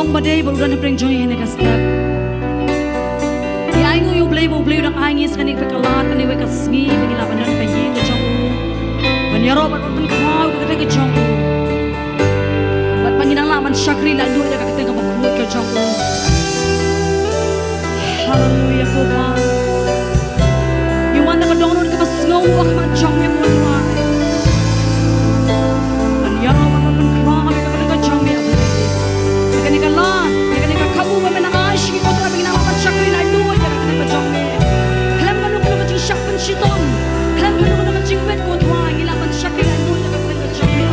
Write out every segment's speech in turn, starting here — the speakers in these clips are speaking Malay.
long badai baru dan pring joy hene ka step ya ingo yo blay dang angis kanik pe kalat kani we kasmi bangila banan pe yin chong banyaro bat ban khau ka te chong bat panginang laman syakri la lu ka te ka bakhu ka chong hallelujah God you want to download ka snow ka ma chong ya mo banyaro bat ban khau ka te chong ya kani ka la kani ka khabu me na aish ki ko tra bingina laman syakri la lu ka te chong me klam ka nu ka ching syak pan shiton klam ka nu ka ching wet ko thwa ngila ban syakri la lu ka te chong me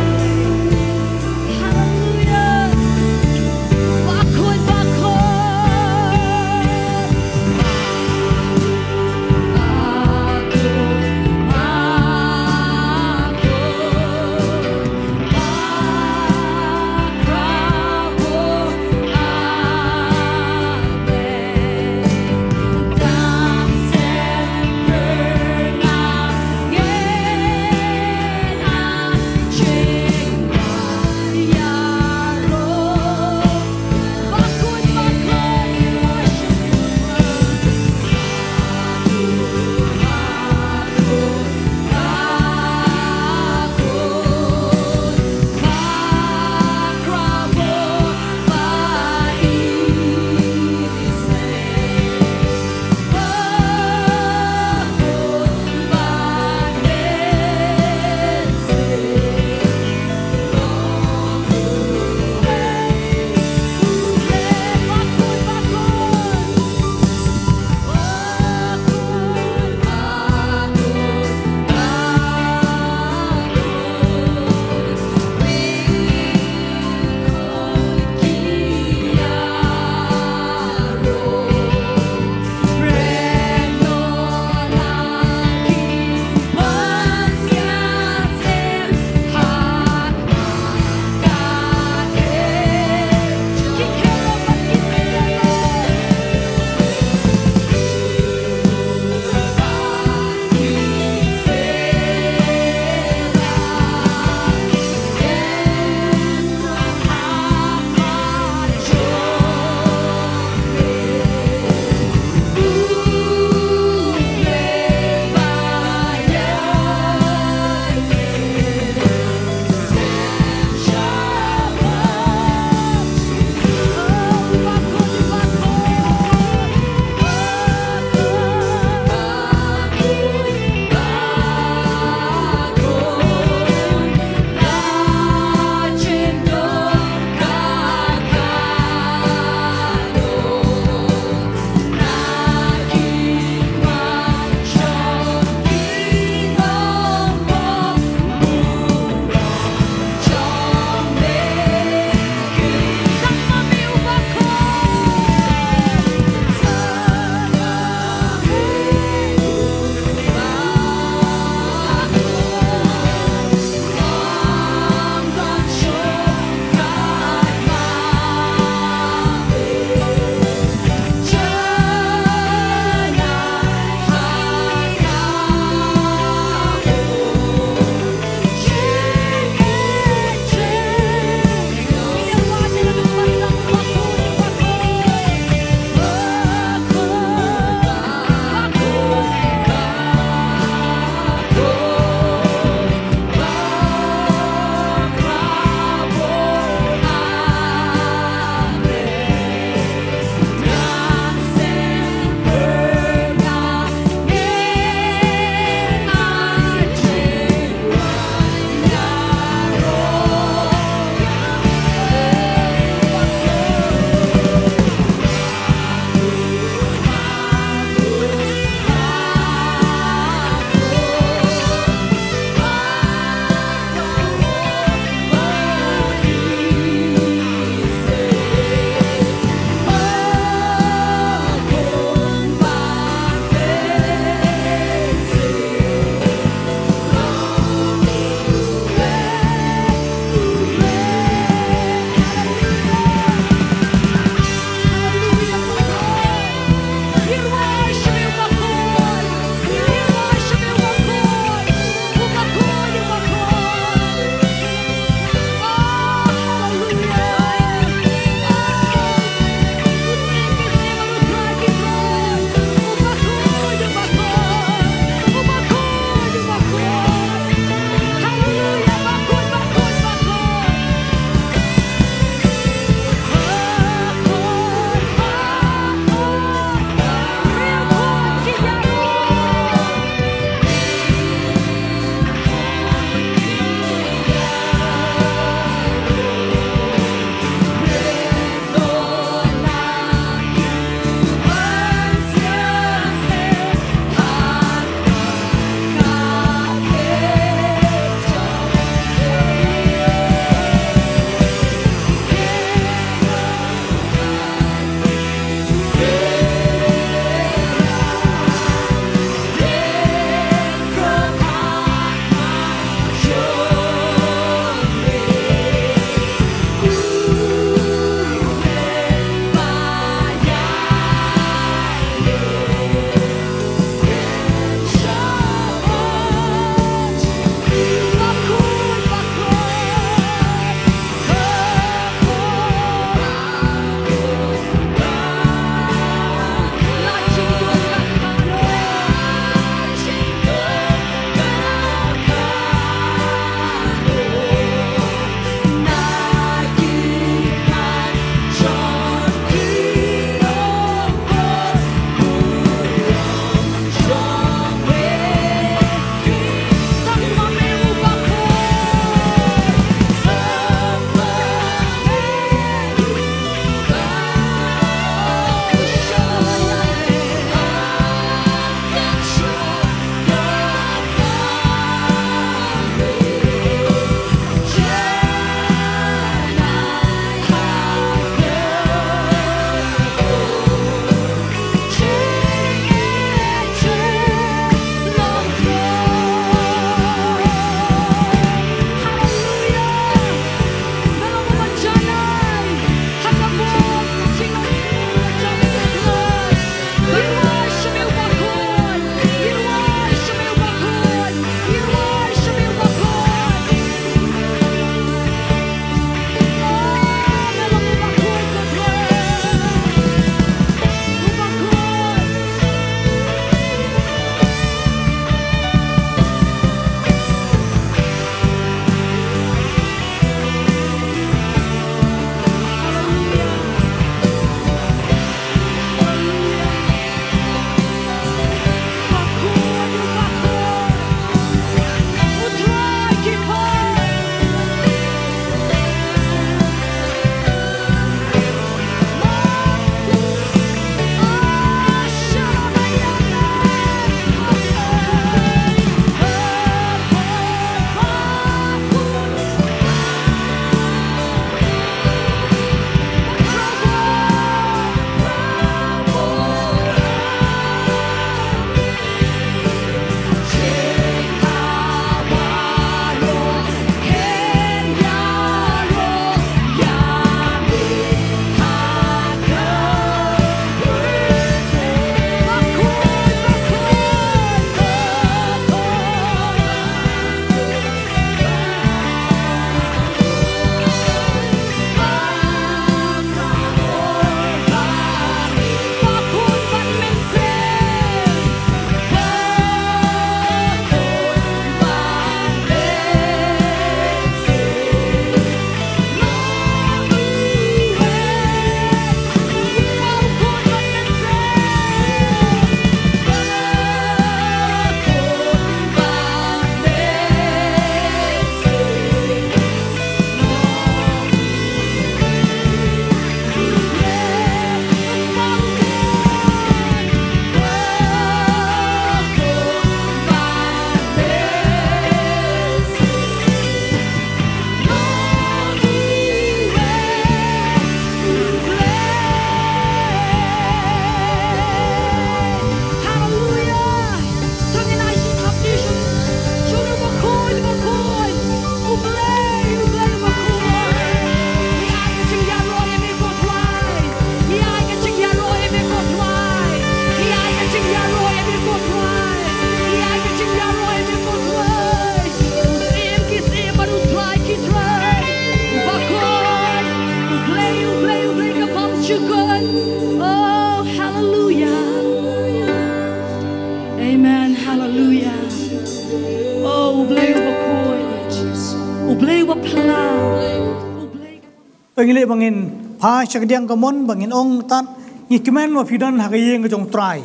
pengile bangin pha chakdiang kamon bangin ong tat ni kimen wa phidan hakayeng jong try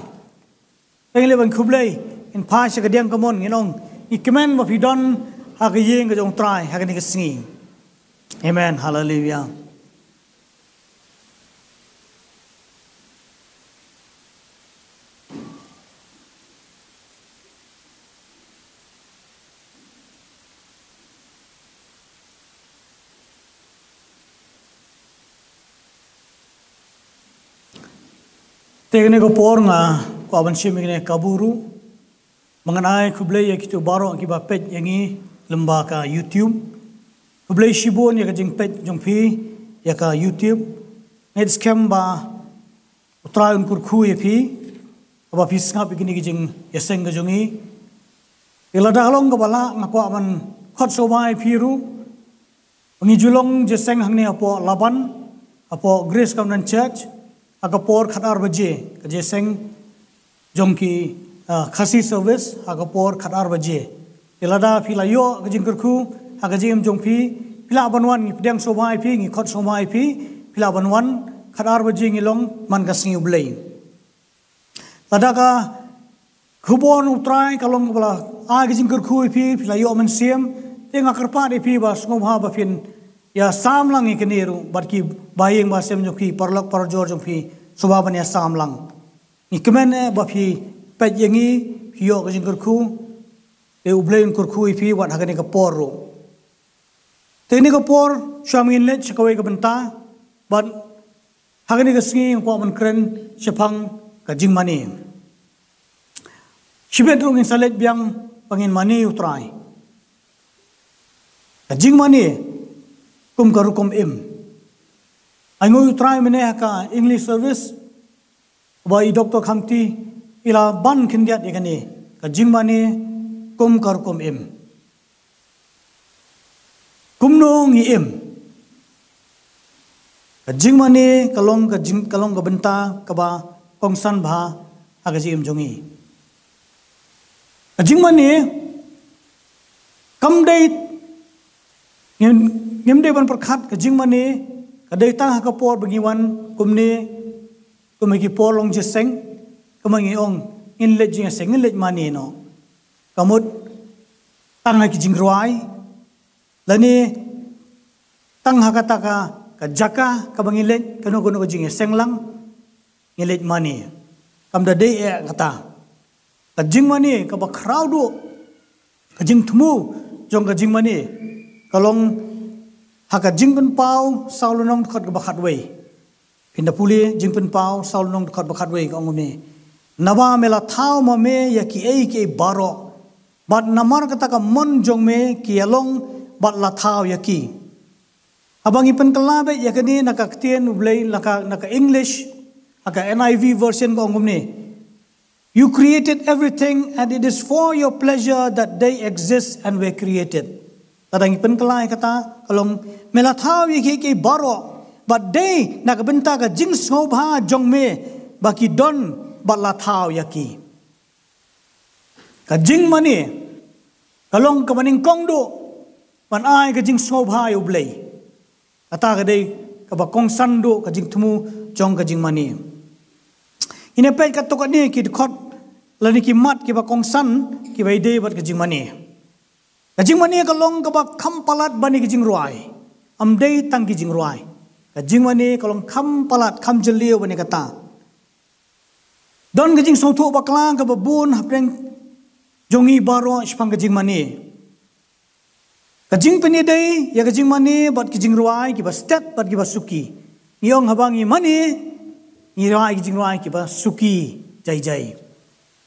pengile bang khublei in pha chakdiang kamon ngin ong ni kimen wa phidan hakayeng jong try hakani kasingi. Amen. Hallelujah. Teknik por nga ko aban shiming kaburu mengenai kublai ya kitu baro akiba pet yangi lembaga YouTube kublai shibon ya kajing pet jong pi ya ka YouTube net scam ba utraun kurku ya pi aba pi ngap igini kijing ya seng ka jongi ilada long ka bala ngako aban khot somai piru ngijulong je seng hangni apo laban apo Grace Covenant Church agapor khatar baje kaje seng jongki khasi service agapor khatar baje ilada philayo kajing kurku agajim jongpi phila banwan ngi pdang somai phi ngi khot somai phi phila banwan khatar baje ngi long man kasing ublei ladaka khubon utrai kalong bala agajing kurku phi philayo man siam tenga karpa de phi bas ngomha ba phin ya samlang ikeniru barki bayeng basem joki parlok parjor joki subabanya samlang ikmen bafi pejengi hiyo kajing kurku e ublein kurku ipi wat hagani ka porro teni ka por shamin let chakawai ka benta but hagani ka singi ko man kren chapang kajing mani shibedrong insalet biang pangin mani utrai kajing mani kum karukum im angoy try mene ka English service bai Dr. Khamti ila ban kindiat ikani ka jingmani kum karukum im kumnong im ka jingmani kalong ka benta ka ba kongsan bha agaji im jongi ka jingmani kamdei ngimde ban perkhat ka jingmani kadai tang ka por bagiwan kumne kumagi polong jeseng kumangi ong in let jing seng in let mani no kamut tang ki jingruai lani tang hakata ka jaka ka bangi let kanu kanu ka jing seng lang in let mani kamda dei e kata ka jing mani ka ba crowd ka jing thumu jong ka jing mani kalong haka jingpen pau saulunong khot ka bakhat wei pinda puli jingpen pau saulunong khot bakhat wei ka ngune nawa mela thau ma me ya ki ei ke baro bat namar kata ka mon jong me ki along bat la thau ya ki abang ipen kalabe ya kani naka ktien ublei naka English haka NIV version ka ngune you created everything and it is for your pleasure that they exist and were created. Tadang ipen kelai kata kalong melathau yiki ki baro but day nakabenta ka jing snobha jongme baki don bat lathau yaki ka jing mani kalong kamaning kongdo pan ai ka jing snobha ublei kata ka dei ka ba kong sandu ka jing thumu jong ka jing mani ine pe ka to ka ni ki khot lani ki mat ki ba kong san ki bai dei bat ka jing mani kajing mani kalong kabak kampalat bani kajing ruai amdei tang kajing ruai kajing mani kalong kampalat kam jeliu bani kata don kajing sautu baklang kababun hapreng jongi baro spang kajing mani kajing peni dei ya kajing mani bat kajing ruai ki ba step bat ki ba suki niong habangi mani ni ruai kajing ruai ki ba suki jai jai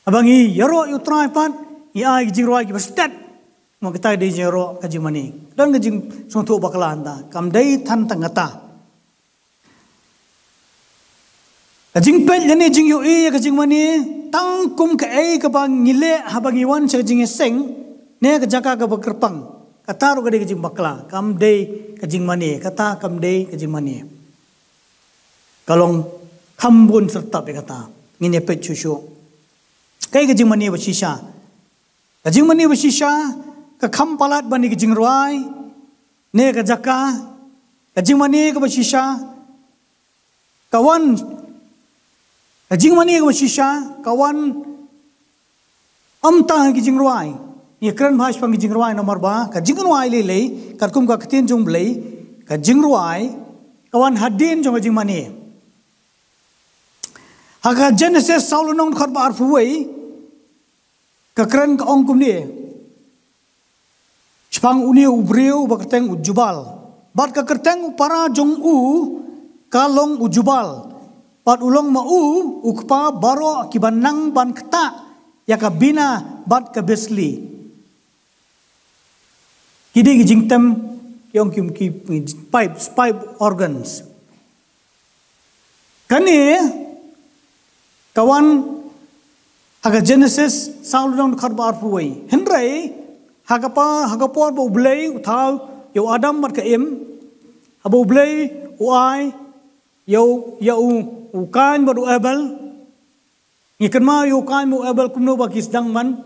abangi yaro utrai pat ni ai kajing ruai ki ba step mo kita di jero kajing mani dan kajing sontu bakalanda kam dai tan tangata kajing pel yani jing yu e kajing mani tang kum ka e ka bang ngile habangi wan kajing seng ne ka jaka ka bakrpang kata ro kajing bakla kam dai kajing mani kata kam dai kajing mani kalong khambun serta pe kata ngine pe chusho kai kajing mani basisha kajing mani basisha ka kampalat bani kajing ruai ne ka jaka kajing mani ka basisha kawan kajing mani ka basisha kawan amta kajing ruai ye kran bhash pang kajing ruai nomor ba kajing ruai le karkum ka katin jong blei kajing ruai kawan hadin jong kajing mani haga Genesis saul nong khat ba arfuwei ka kran ka ong kum ni spang uni ubreu ba kerteng ujubal bat ka kerteng para jong kalong ujubal pat ulong ma ukpa baro kibanang ban kata ya ka bina bat ka besli kidi jingtem yong kim ki pipe organs kani kawan haga Genesis saul dong kharbar puai henrai hagapor bo blei uthau yo Adam mat ka abo blei uai yo ukan bo Abel ngikan ma yo kan mo Abel kumno ba kisdang man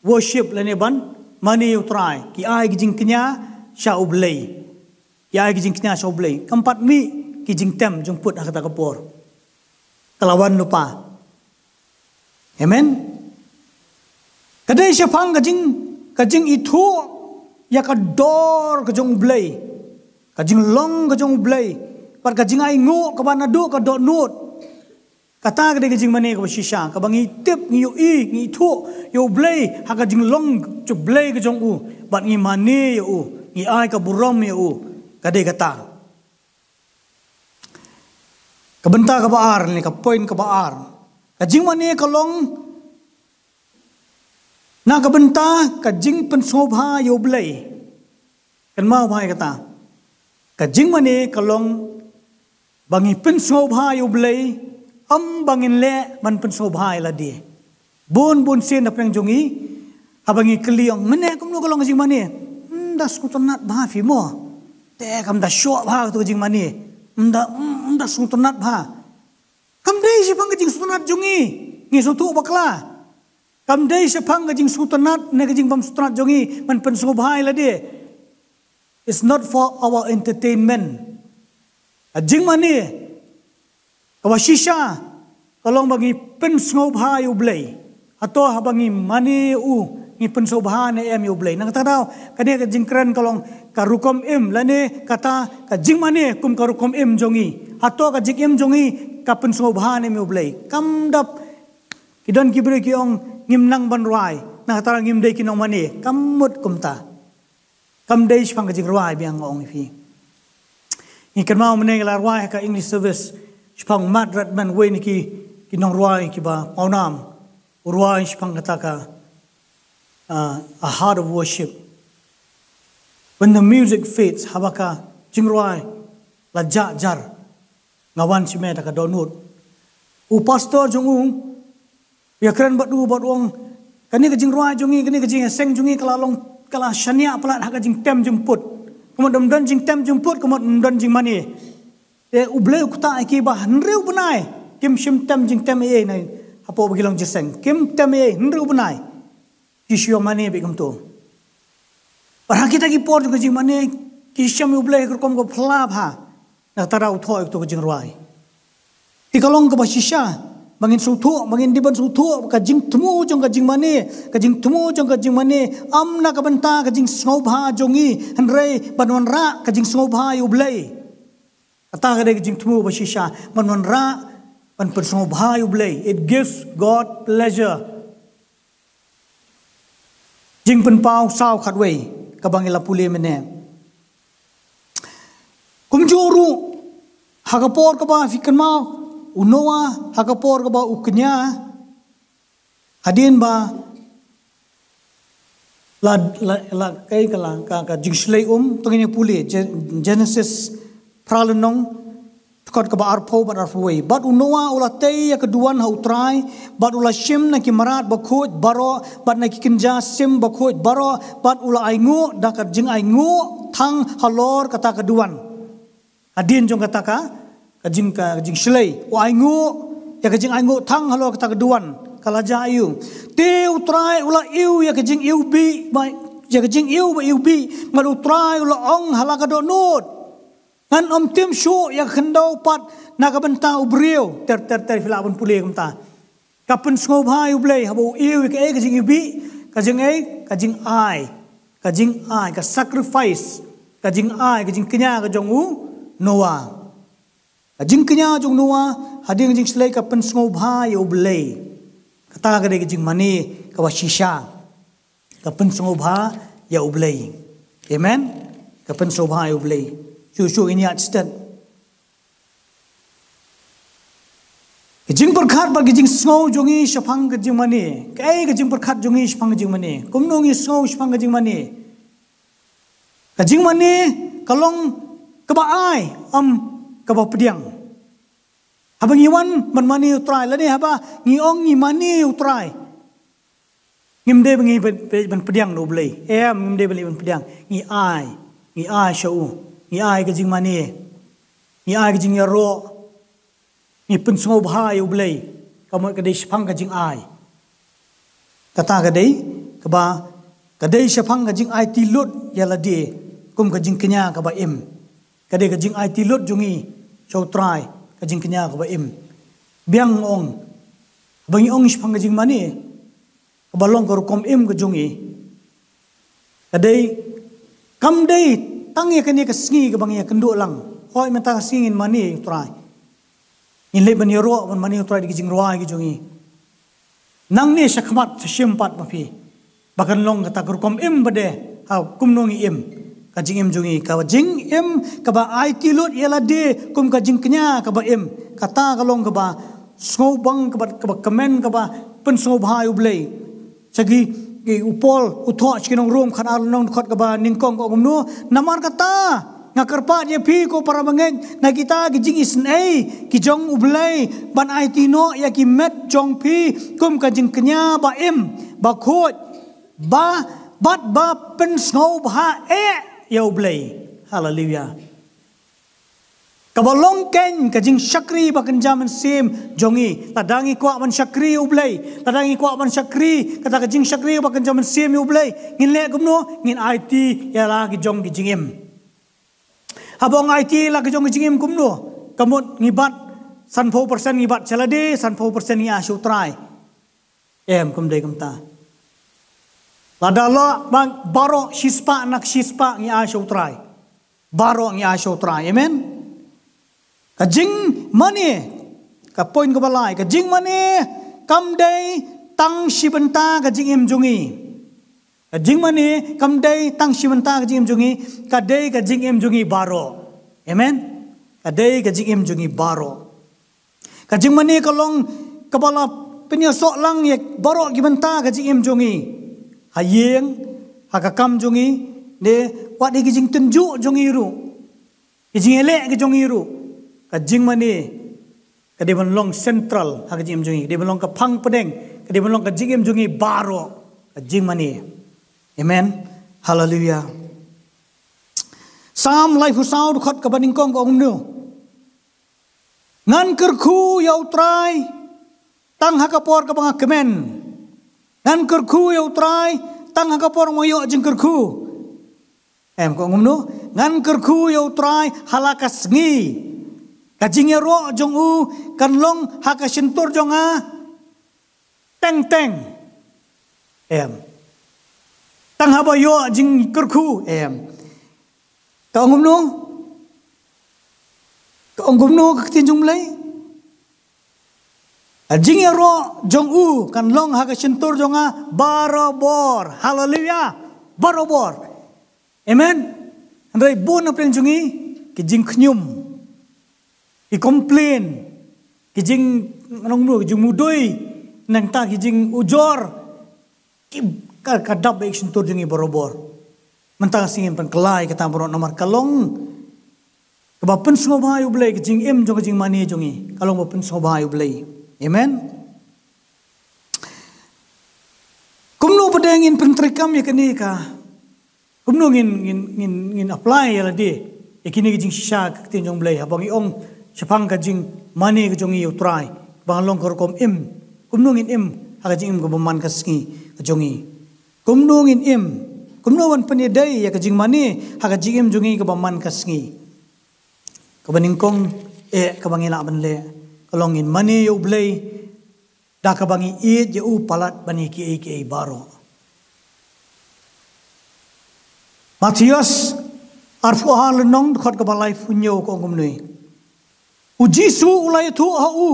worship lene ban mani utrai ki ai gijing knya sha ublei ya gijing knya sha ublei kampat mi kijing tem jong put hakata kapor kalawan lupa amen kadai syapang kajing itu ya kador kajong ublei kajing long kajong ublei par kajing ai ngo ka banadu ka do nut kata kadai kajing mane ka shisha ka bangi tip ngi ngi thu yo ublei ha kajing long chu blei kajong bat ngi mane yo ngi ai ka burom yo kadai kata ka benta ka baar ni ka point ka baar kajing mane ka long na kabenta kajing pensobha yo blei kan mau bhai kata kajing mane kalong bangi pensobha yo blei bangin le man pensobha la di bun sin apeng jongi abangi kliong mene kumno kalong kajing mane das kutonat bha fi mo te kam da sho bha tu kajing mane da sutonat bha kam dei si pang kajing sutonat jongi ngi sotu bakla kam dei sepang kajing sutanat ne kajing bam sutanat jongi man pensobhai la de it's not for our entertainment ajing mani kawashisha kalong bagi pensobhai ublei atau habangi mani ngi pensobha ne em ublei nang tadaw kade kajing kran kalong karukom lane kata kajing mani kum karukom jongi atau kajing jongi ka pensobha ne ublei kam dap kidon kibre kiong ngimnang banruai na tara ngimdei kinong mani kamut kumta kamdei spang kajing ruai biang ong ifi ikan mau meneng la ruai ka English service spang madrat man we ni kinong ruai ki ba paunam ruai spang kataka a heart of worship when the music fits habaka jingruai la jar ngawan sime ta ka donut pastor jong ya keren batu ong kani kajing ruai jongi kani kajing seng jongi kalalong kala shania pelat hak kajing tem jemput kemudian dan jing tem jemput kemudian dan jing mani ublei kuta ki bah nreu benai kim shim tem jing tem e nai apo bagilong jeseng kim tem e nreu benai kisio mani be kamto par kita ki por kajing mani kisham ublei kom ko phla bha na tara uthoi to kajing ruai ti kalong ko basisha bangin sutu bangin diban sutu kajing temu jong kajing mane amna kabenta kajing snobha jongi henrei banwan ra kajing snobha ublei kata kade kajing temu basisha banwan ra ban snobha ublei it gives God pleasure jing pen pau sao khatwei kabangila pule mene kumjuru hagapor kaba fikan mau unoa hakapor ka ba uknya hadin ba la kai kala ka jingslei tongini puli Genesis pralenong tukot ka ba arpo ba arfoi bat unoa ula tei ya keduan hautrai bat ula shim na kimarat ba khoj baro bat na kikinja sim ba khoj baro bat ula aingu da ka jing aingu thang halor kata keduan hadin jong kata ka kajing slei wa aingu ya kajing aingu thang halo kata keduan kalaja ayu te utrai ula iu ya kajing iu bi ba ya kajing iu ba iu bi mal utrai ula ong halaka do nut ngan tim show yang kendau pat naga bentang ubriu ter filabun pulih kumta kapen sngau bhai ublei habo iu ke kajing ibi kajing ai ka sacrifice kajing kenya ka jong u Noah kajing kenya jong Noah hading jing selai kapen sngau bhai ublei kata ka kajing mani ka washisha kapen sngau bha ya ublei amen kapen sngau bhai ublei Shushu ini adstan. Kajing berkat bagi jing snow jongi shapang kajing mani. Kajing berkat jongi shapang kajing mani. Kumnongi snow shapang kajing mani. Kajing mani kalong kebaai keba pediang. Haba ngiwan man mani utrai lani haba ngiong ngi mani utrai. Ngimde bengi ben pediang no blei. Ngimde beli ben pediang ngi ai shau. Ni ai kajing mani, ni ai kajing yaro, ni pun sengau bahaya ublei, kamu kadai sepang kajing ai. Kata kadai, kadai sepang kajing ai tilut ya ladi, kum kajing kenya kaba im. Kadai kajing ai tilut jungi, show try kajing kenya kaba im. Biang ong, bangi ong sepang kajing mani, kabalong korukom im kajungi. Kadai kam dai tangi kani kesengi ke bangi kenduk lang. Hoi mentang singin mani utrai. In le bani ro ban mani utrai di kijing ruai kijungi. Nang ni syakmat syempat mapi. Bahkan long kata kurkom im bade. Hau kumnongi im. Kajing im jungi. Kawa jing im kaba ai tilut ialah de kum kajing kenya kaba im. Kata kalong kaba sngau bang kaba kemen kaba pen sngau bahai ublei. Sagi upol uthok chikinong room khan alnong khot kaba ningkong ko gumnu namar kata ngakarpa je pi ko para mangeng na kita gijing isn ei kijong ublei ban ai tino ya ki met jong pi kum kajing kenya ba im ba khot ba bat ba pen snow ba ya ublei hallelujah kabalong ken kajing syakri bakan jaman sim jongi tadangi kwa man syakri ublei tadangi kwa man syakri kata kajing syakri bakan jaman sim ublei ngin le gumno ngin IT ya la ki jong ki jingim habong IT la ki jong ki jingim gumno kamut ngibat san 4% ngibat chalade san 4% ngi asu try kum dei kumta ladalo bang baro shispa nak shispa ngi asu try baro ngi asu try amen kajing mani ka point ka balai kajing mani kam dei tang shibenta kajing im jungi kajing mani kam dei tang shibenta kajing im jungi kadei kajing im jungi baro amen kadei kajing im jungi baro kajing mani kalong kepala penyosok lang ye baro gibenta kajing im jungi hayeng hakakam jungi de wat di kajing tunjuk jungi ru kajing elek ke jungi ru kajing mani kadai long central hakajing jungi kadai long ka phang pedeng kadai long kajing jungi baro kajing mani amen hallelujah sam lai husau khot ka baning kong ko ngnu ngan kerku yau trai tang hakapor ka bang kemen ngan kerku yau trai tang hakapor moyo jing kerku ko ngnu ngan kerku yau trai halakas ngi kajing ro jong u kan long haka sentur jong teng tang haba yo jing kerku ka ongum no ka tin jong lai jing ro jong u kan long haka sentur jong barobor hallelujah barobor amen andai bon apren jongi kijing khnyum i-complain kijing anong mo kijing mudoy nang ta kijing ujor kadap baik sentur jungi borobor mentang singin pengkelai kata borok nomor kalong kebapen semua bahayu belai kijing im jong kijing mani jongi kalong bapen semua bahayu belai amen kumno pedengin pentrikam ya kini ka kumno ngin apply ya ladi ya kini kijing shisha ketin jong belai habang iong sepang kajing mani kajong iu try bang long korkom im kumnungin im hakajing im kebeman kasngi kajongi kumnungin im kumnuan penidai ya kajing mani hakajing im jongi kebeman kasngi Kabaningkong kabangi la banle kalongin mani yo blay da kabangi je u palat bani ki baro. Matius arfu hal nong khot kabalai funyo ko ngumnui u jisu ulai thu ha u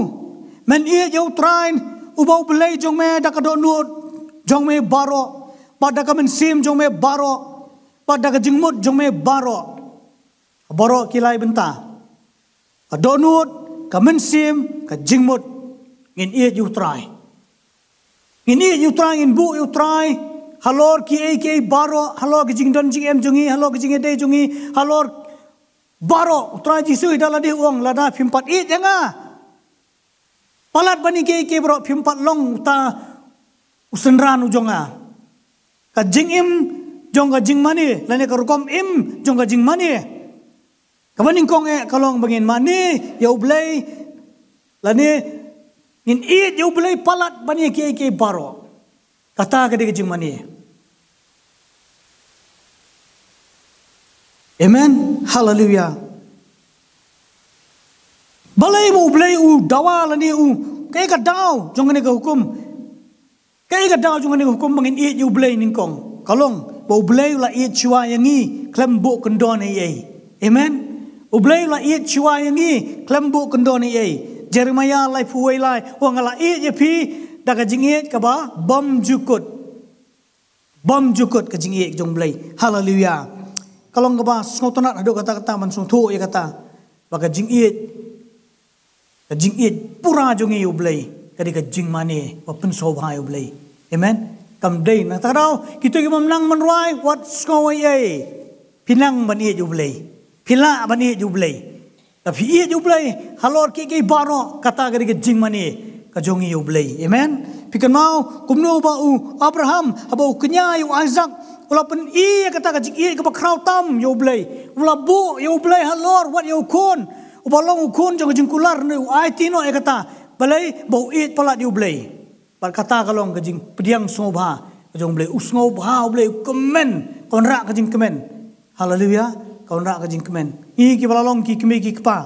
men yo train u bau blay jong me da ka do nut jong me baro pada ka men sim jong me baro pada ka jingmut jong me baro kilai benta ka do nut ka men sim ka jingmut ngin you try ngin bu you try halor ki baro halor ki jingdon jing em jungi halor ki jing ede jungi halor baro try jisu idala di uang lada pimpat janga palat bani ki bro pimpat long ta usenran ujonga ka jing im jong ka jing mani lane ka rukom im jong ka jing mani kabaning kong kalong bangin mani ya ublay lane ngin ya ublay palat bani ki baro kata ka de jing mani. Amen. Hallelujah. Balai mo ublay u dawa lani u kay ka daw jong ka hukum kay ka daw jong ka hukum bangin ya ublay ning kong kalong bo ublay la chua yangi klembo kendon ai. Amen. Ublay la chua yangi klembo kendon ai. Jeremiah lai puai lai wang la je pi daga jingit ka ba bom jukut ka jingit jong blay. Hallelujah. Kalong ka ba ngotonat ado kata-kata mansung thu ya kata baga jingit pura jong yu blay kadi ka jing mani wa pen sobha yu blay. Amen. Kam day na taraw kita ki mamnang manruai what skawai pinang bani yu blay pila bani yu blay tapi yu blay halor ki baro kata kadi ka jing mani ka jong yu blay. Amen. Pikan mau kumno ba u Abraham aba u kenya yu Isaac ulapen kata ka jing ka bakraw tam yu blay ulabu yu blay halor what yu kun ubalong ukun jong jing kular ni tino kata balai bau palat yu blay par kata kalong ka jing pediang sobha jong blay usngau bha blay kemen konra ka jing kemen. Hallelujah. Konra ka jing kemen ki balalong ki kemi ki kpa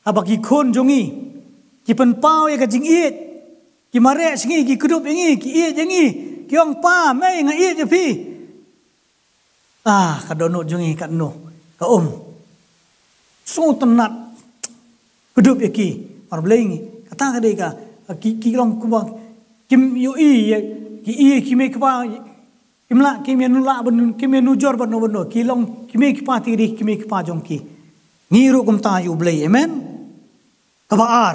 aba ki kun jongi ki pen pau ka jing ki mare singi ki kudup ki jengi ki ong pa mai nga je pi ka dono jongi ka no ka so tenat kudup ki ar blay kata ka de ka ki long ku kim yu ki me kpa kimla kimenula ben kimenujor ben no kilong kimi kpa tiri kimi kpa jong ki ngiru kum ta yu blay. Amen. Kabaar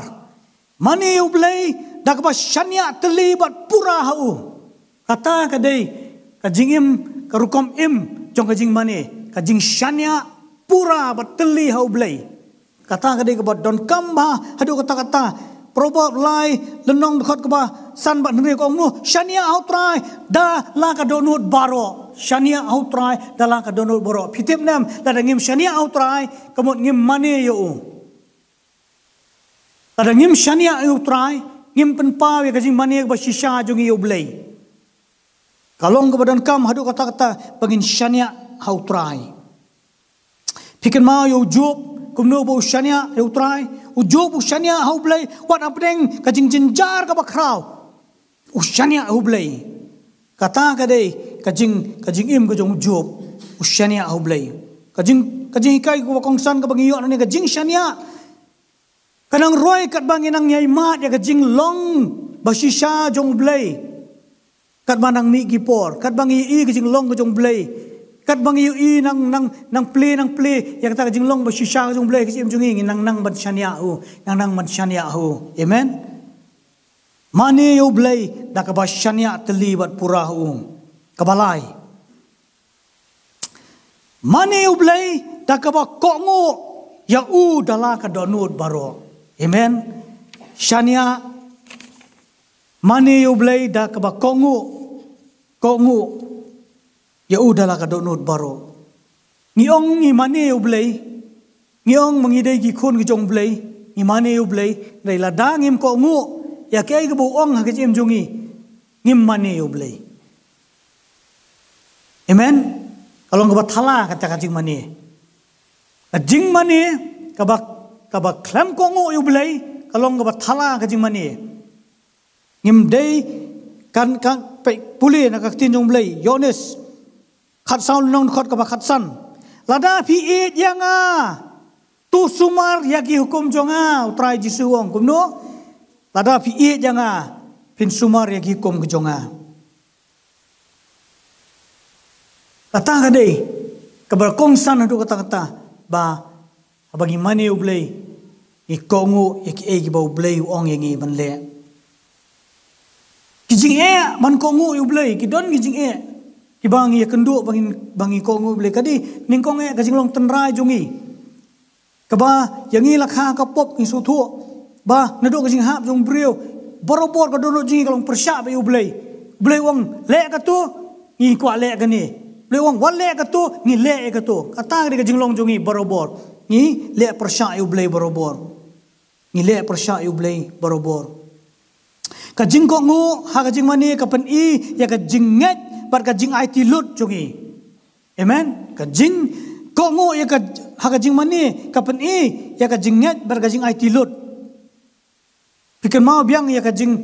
mani yu blay dak ba shanya terlibat pura hau kata ka dei ka jingim ka rukom im jong ka jing mani ka jing shanya pura ba teli hau blay kata ka dei ka ba don kamba hadu kata proverb lai lenong dekat ke ba san ba nri ko mu shania outrai da la ka donut baro shania outrai da la ka donut baro pitip nam da ngim shania outrai kamot ngim mani yo da ngim shania outrai ngim penpa we ka jing mani ba shisha jongi yo blay kalong ke badan kam hadu kata bangin shania outrai pikan ma yo job kumno bo shania outrai ujob ushania hau blay wat apdeng kajing jenjar ka bakraw ushania hau blay kata ka dei kajing im ka jong job ushania hau blay kajing kai ko kongsan ka bangiyo ni kajing shania kanang roy kat banginang nyai mat ya kajing long basisha jong blay kat banang mi gipor kat bangi kajing long ka jong blay kat bangi nang play yang kata jing long ba shisha jong blay ki im jungi nang ban shania hu nang ban shania hu. Amen. Mani yu blay da ka ba shania terlibat pura hu kabalai mani yu blay da ka ba kongo ya u dala ka donut baro. Amen. Shania mani yu blay da ka ba kongo ya udah lah kadonut baro ngiong ngi mane u blay ngiong mangidai ki khon ki jong blay ngi mane u blay dai la da ngim ko ngu ya kai ka bu ong ha ki jem jongi ngim mane u blay. Amen. Kalau nggak bathala kata kajing mane kabak klem kongo yu blay kalong kabak thala kajing mani ngim day kan pe puli na kaktin jong blay Yones khat saul nong khot kabak khat san lada pi it yanga tu sumar yagi hukum jonga utrai jisu wong kumno lada pi it yanga pin sumar yagi hukum jonga kata kadai kabar kongsan hadu kata ba bagi mani ublay ikongu iki ba ublay ong yangi banle kijing man kongu ublay kidon kijing kibangi kendu bangi kongu ublay kadi ningkong kajing long tenrai jungi kaba yangi lakha kapop ni sutu ba nado kajing hap jong brio borobor kadono jingi kalong persya ba ublay wong le ka tu ngi kwa le ka ni lewang wale kato ni le kato kata di kajing long jongi borobor ni le persya yu blay borobor ni le persya yu blay borobor kajing ko ngu ha kajing mani kapan I ya kajing nget bar kajing IT lut jongi amen kajing ko ngu ya ha kajing mani kapan I ya kajing nget bar kajing IT lut pikir mau biang ya kajing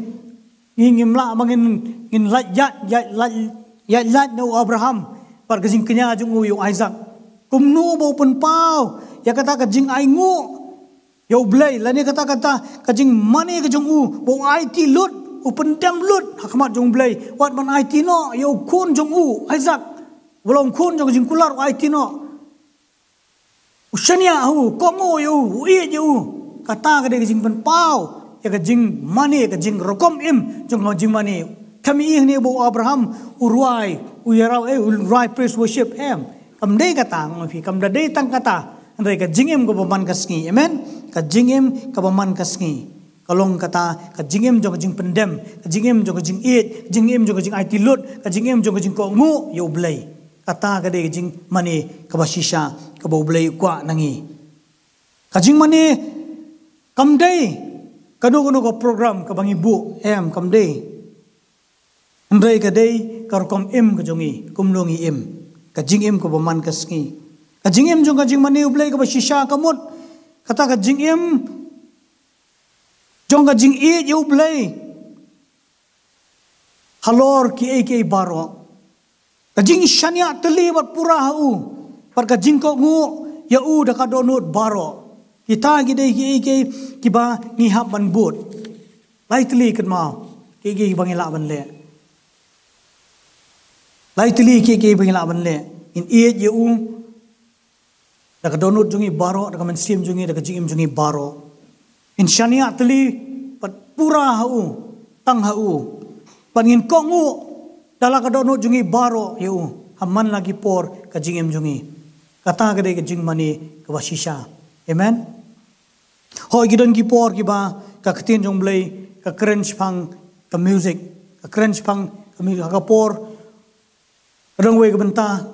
ngimla mangin ngin lat no Abraham par kajing kenya jung yung Isaac kumnu bo pun pau ya kata kajing ai ngu yo blay lani kata kajing mani kajing bo IT lut open dam lut hakmat jung blay wat man IT no yo kun jung Isaac belum kun jung kajing kular IT no usania komo yo kata kajing pun pau ya kajing mani kajing rokom im jung kajing mani kami ini bo Abraham urai praise worship him kam dei kata ngafi kam da dei tang kata andai ka jingem ko paman kasngi amen ka jingem ka paman kasngi kalong kata ka jingem jong jing pendem ka jingem jong jing it jingem jong jing IT lut ka jingem jong jing ko ngu yo blai kata ka dei jing mani ka basisha ka bo blai kwa nangi ka jing mani kam dei kanu ko program ka bangi bu em kam dei andai kadai karkom im kajongi kumlongi im kajing im ko baman kasngi kajing im jong kajing mani ublay ka basisha kamut kata kajing im jong kajing I ublay halor ki baro kajing shania teli bat pura hu par kajing ko ngu ya da kadonut baro kita gidai ki ba ngihap ban but lai teli ken mau ki bangila ban le lai tili ke bangila banle in iet ye da ka donut jungi baro da ka mensim jungi da ka jingim jungi baro in shania tili pat pura tang pangin kongu dala ka donut jungi baro ye hamman lagi por ka jingim jungi kata ka de ka jing mani ka basisha amen hoi gidon ki por ki ba ka ktin jong blai ka crunch pang ka music ka crunch pang ka por rangway kabenta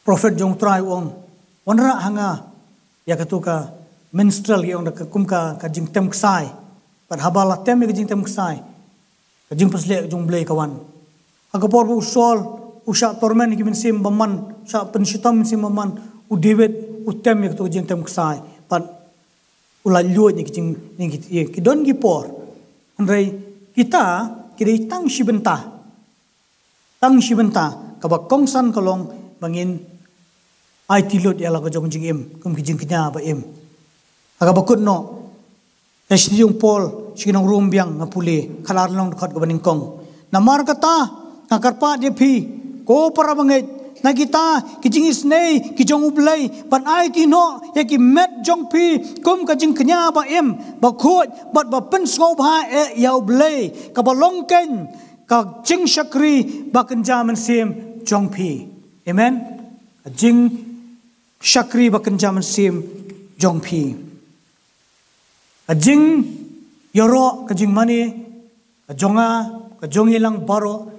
prophet jong try wong wanra hanga ya katuka minstrel yung kumka kajing tem ksai pat habala tem kajing tem ksai kajing pasle jong blay kawan agapor bu sol usha tormen ki minsim baman sa pensitam minsim baman u David u tem ya kajing tem ksai pat ulalyo ni kajing ni kidon gipor andrai kita kiri tang shibenta kabak kongsan kalong bangin IT lut ya la ka jong jing im kum kijing kenya ba im aga bakut no esdi yung Paul sinong room biang ngapuli khalar long khat ka baning kong namar kata ngakarpa de phi ko para banget na kita kijing isnei kijong ublay pan IT no ya ki met jong phi kum ka jing kenya ba im ba khot bat ba pen sko ba ya ublay ka balong ken ka jing shakri bakan jaman sim jong pi amen jing shakri bakan jaman sim jong pi jing yoro ka jing mani ka jonga ka jongi lang baro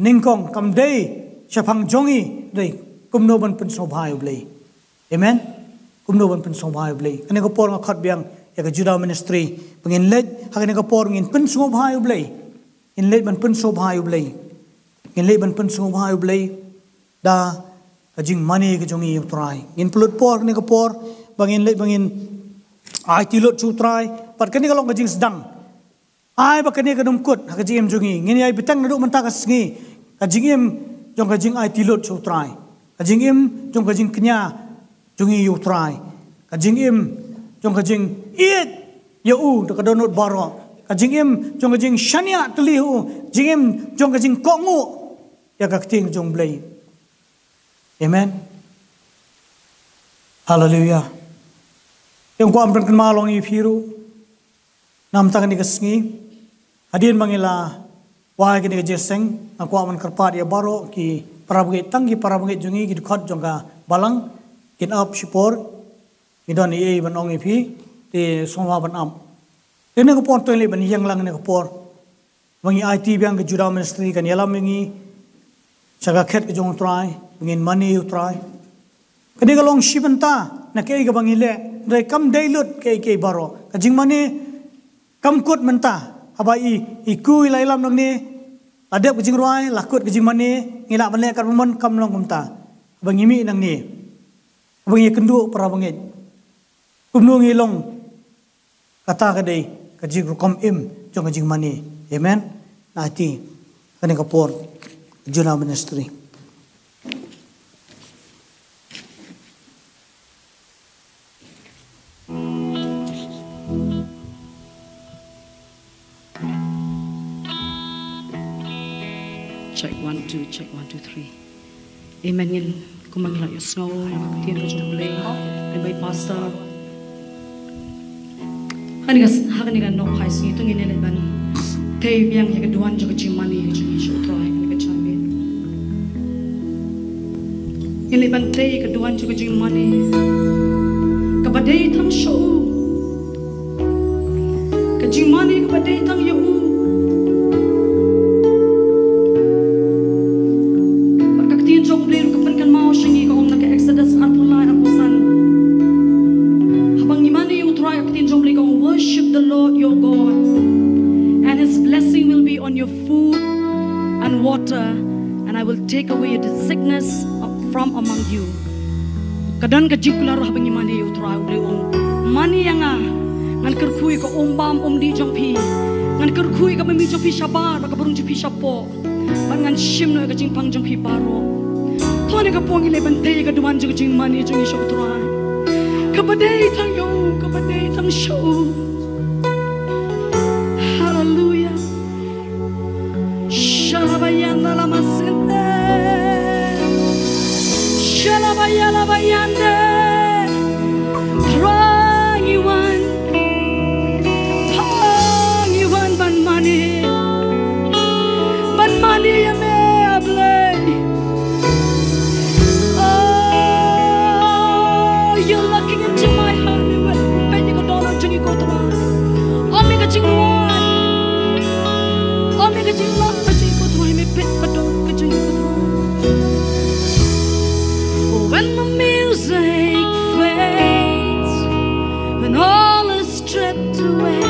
ningkong kam dei chapang jongi dei kumno ban pen so bhai blai amen kumno ban pen so bhai blai kane ko por nga khat biang ya ka juda ministry pengin led hakane ko por ngin pen so bhai blai in late ban pen so bhai ublay in late ban pen so bhai ublay da kajing mani ka jongi utrai in pulut por ni ka por bangin let bangin ai tilot chutrai pat kani kalong kajing sedang ai ba kani kadum kut kajing em jungi ngini ai bitang nadu menta kasngi kajing em jong kajing ai tilot chutrai kajing em jong kajing kenya jungi yutrai kajing em jong kajing it yau to kadonot baro kajing em jong kajing shania tlihu jing em jong kajing kongu ya kakting jong blai. Amen. Hallelujah. Yang ko amran kan malong ipiru nam tangan ni kasngi hadin mangila wa kini jeseng aku aman kerpat ya baro ki parabge tangi parabge jungi ki khot jongka balang kin up shipor idon ye banong ipi te soma ban am ini ko pon toile ban yang lang ne ko por wangi IT biang ke juda ministry kan yalam mengi jaga khet ke jong try ngin money you try kani kalong shibanta na ke ga bangile dai kam dailut ke baro kajing money kam kut menta abai ikui lailam nang ni adep kajing ruai lakut kajing money ngila bane kan mon kam long kumta bangimi nang ni bangi kendu para bangit kumnu ngilong kata kadai kajing rukom im jong kajing money. Amen. Nati kani kapor juna ministry. Check 1 2 check 1 2 3. Amen ngin kumangla yo snow tin ko jong blay ay bay pastor kaniga no khai si to ngin ban tay biang ya duan jo chimani jo show try kaniga chami ngin ban tay ka duan jo chimani kabaday thang show ka chimani kabaday thang yo jong blay ru kapan kan mau shingi ko na ka exodus arpulai apusan habang imani utray akatin jong blay ko worship the Lord your God and his blessing will be on your food and water and I will take away the sickness from among you kadan ka jikular habang imani utray blay mani yang ngan kerkhui ko umbam di jong pi ngan kerkhui ka mami jong pi shabar ka burung jong pi shapo ngan shim no ka jing pang jong pi baro Tuhan ka puang ile bantay ka duman jung jing mani jung isyo tuan kabaday tang yo kabaday tang show hallelujah shalabayanda la masente shalabayala bayande rangiwan ban mani yame ablay. You're looking into my heart when you go down and you go down. Omega Jingwan, Omega Jingwan, but you go to me pit, but don't get you go when the music fades, when all is stripped away,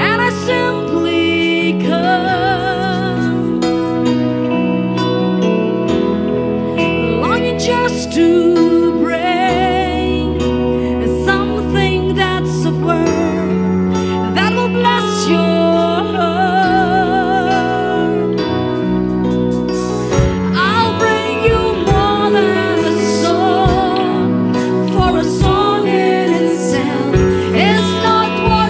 and I simply come, longing just to. What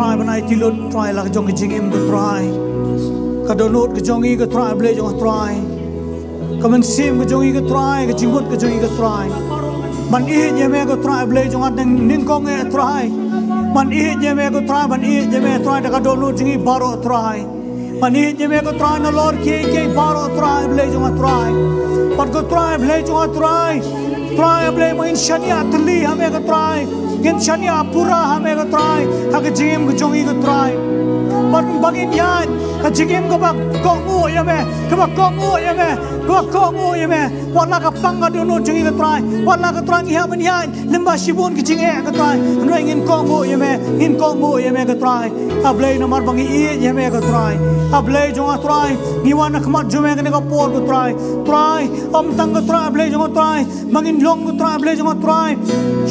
try ban ai tilut try la jong ki jingim ko try ka donut ka jongi ka try ble jong try ka man sim ka jongi ka try ka jingut ka jongi ka try man I je me ko try ble jong at ning kong e try man I je me ko try man I je me try ka donut jingi baro try man I je me ko try na lord ke baro try ble jong try pat ko try ble jong try ble mo in shania tli hame ko try in shania pura hame ko try ha ka jim ko jongi ko try pat bangin yan ka jigim ko bak kongu yame ka bak kongu yame ka kongu yame wala ka panga dono jongi ko try wala ka try hi hamen yan limba shibun ki jinge ko try nring in kongu yame ko try ablay na mar bangi I yame ko try ablay jonga try ni wana khmat jume ka por ko try om tang ko try ablay jonga try mangin long ko try ablay jonga try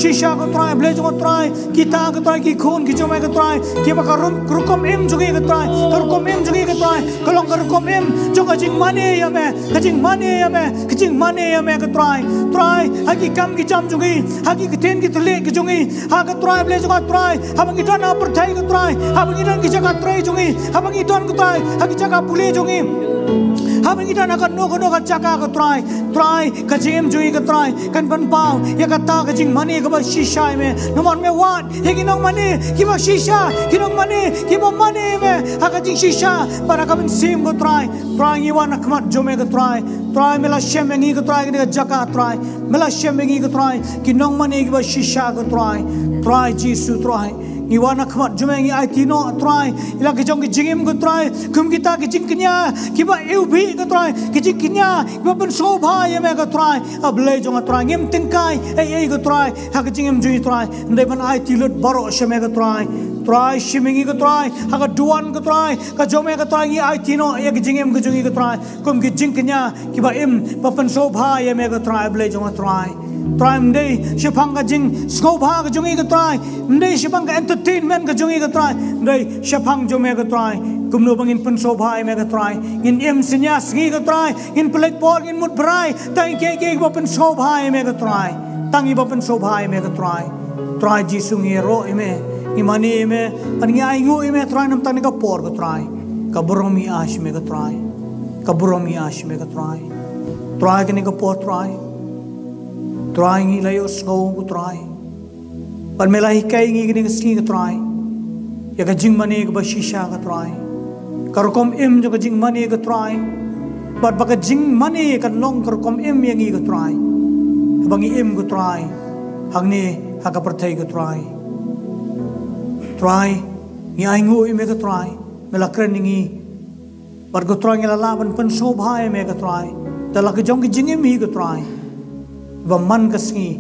shisha ko try ablay jonga try kita ko try ki khun ki jume ko try ki ba ka rukom em jongi ko try rukom em jongi ko try kalong ka rukom em jonga jing mane yame ka jing mane yame ko try hagi kam ki jam jongi hagi ki ten ki thle ki jongi ha ka try ablay jonga try habang ki dana per thai ko try habang ki dan ki jaga try jongi habang ki dan ko try hagi jaga pule jongi habang kita nak no ka jaga ka try ka jim jui ka try kan ban pau ya ka ta ka jing mani ka ba shisha me no man me wan he ki nong mani ki ba shisha ki nong mani ki ba mani me ha ka jing shisha para ka ban sim ko try ni wan akmat jome ka try mela shemengi ka try ka jaga try mela shemengi ka try ki nong mani ki ba shisha ka try jisu try ni wana khmat jumengi ai tino try ila ki jong ki jingim ko try kum kita ki jing knya ki ba eu bi ko try ki jing knya ba ban shobha ye me ko try ablay jong try ngim tingkai ei ko try ha ki jingim jui try ndai ban ai tilut baro sheme ko try shimingi ko try ha ka duan ko try ka jome ko try ai tino ye ki jingim ko jungi ko try kum ki jing knya ki ba im ba ban shobha ye me ko try ablay jong try mdei shipang ka jing shobha ka jungi ko try mdei shipang ka entertainment ka jungi ka try mdei shipang jome ka try kumno bangin pan shobha me ka try in em sinya sngi ka try in plek por in mut brai tang ke ba pan shobha me ka try tangi ba pan shobha me ka try jisungi ro me imani me ani ai ngu me try nam tan ka por ka try ka boromi ash me ka try ka ni ka por try ngi layo sngau ko try pan melai kai ngi ni ski ka try ya ka jing mani ka ba shisha ka try karkom im jo ka jing mani ka try bat ba ka jing mani ka long karkom im yang ngi ka try bangi im ka try hangni ha ka perthai ka try ngi ai ngu im ka try mela kren ngi bat ka try ngi la ban pan shobha me ka try ta la ka jong ki jing im hi ka try ba man ka sngi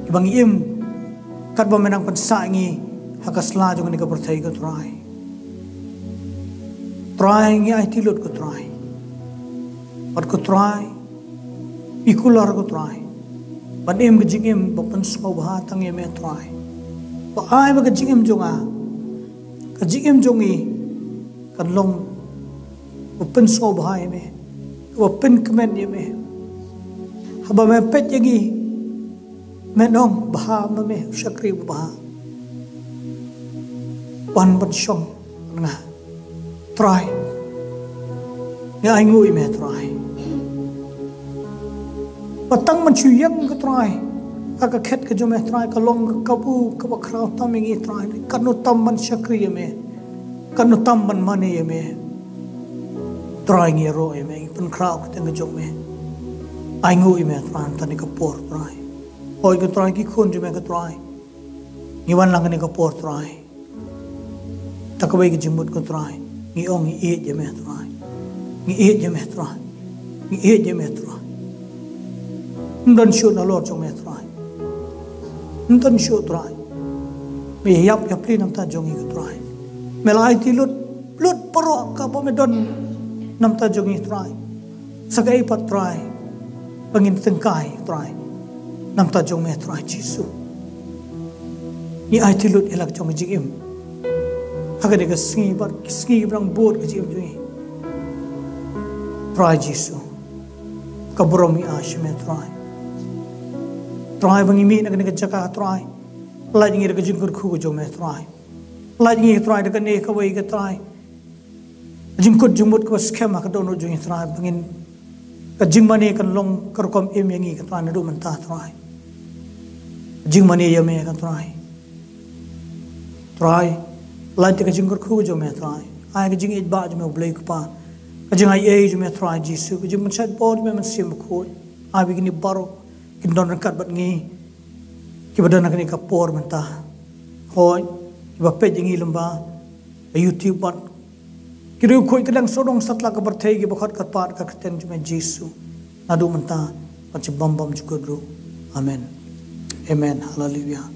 ibang im kat ba menang pansa ngi hakasla jong ni ka perthai ka try ngi ai tilut ko try pat ko try ikular ko try ban im ka jingim ba pan so ba tang ye me try ba ai ba ka jingim jonga ka jingim jongi kan long ba pan so ba ye me ba pen kmen ye me haba me pet yagi me nong baha me shakri baha wan ban shong nga try ya ai ngui me try patang man chu yang ka try aka khet ka jo me try ka long ka bu ka ba khrau tam ngi try kanu tam man shakri me kanu tam man mane me try ngi ro me pun khrau ka teng jo me ai ngui me tran tani ka por try oi ka try ki khun ju me ka try ni wan lang ni ka por try takawai ki jimut ka try ni ong e je me try ni e je me try ni e je me try ndan shu na lor ju me try ndan shu try me yap li nam ta jongi ka try me lai ti lut paro ka bo me don nam ta jongi try sakai pat try pangin tengkai try nam ta jong me try jisu ni ai tilut elak jong jing agak dek sngi brang boat ke jing jui try jisu kabromi ash me try bangi mi nak jaka try lai ngir ke jing kur khu jong me lagi try dekat ni kawai ke try jingkut jumut ke skema ke dono jungi try pengin ke jingmani kan long kerkom im yangi ke try nadu mentah try jingmani ya me kan try lanti ke jingkut ku jo me try ai ke jing idba jo me blai ku pa ke jing ai e jo me try jisu ke jing men set bod me men sim ku ai begini baro kin don rekat bat ngi ki badan nak ni ka por mentah hoi ba pe jingi lamba YouTube bat kiri khoi kadang sodong satla ka berthai gi bakhat kat pat ka ten jume Jesu nadu mentah pachi bam bam juga bro amen amen hallelujah.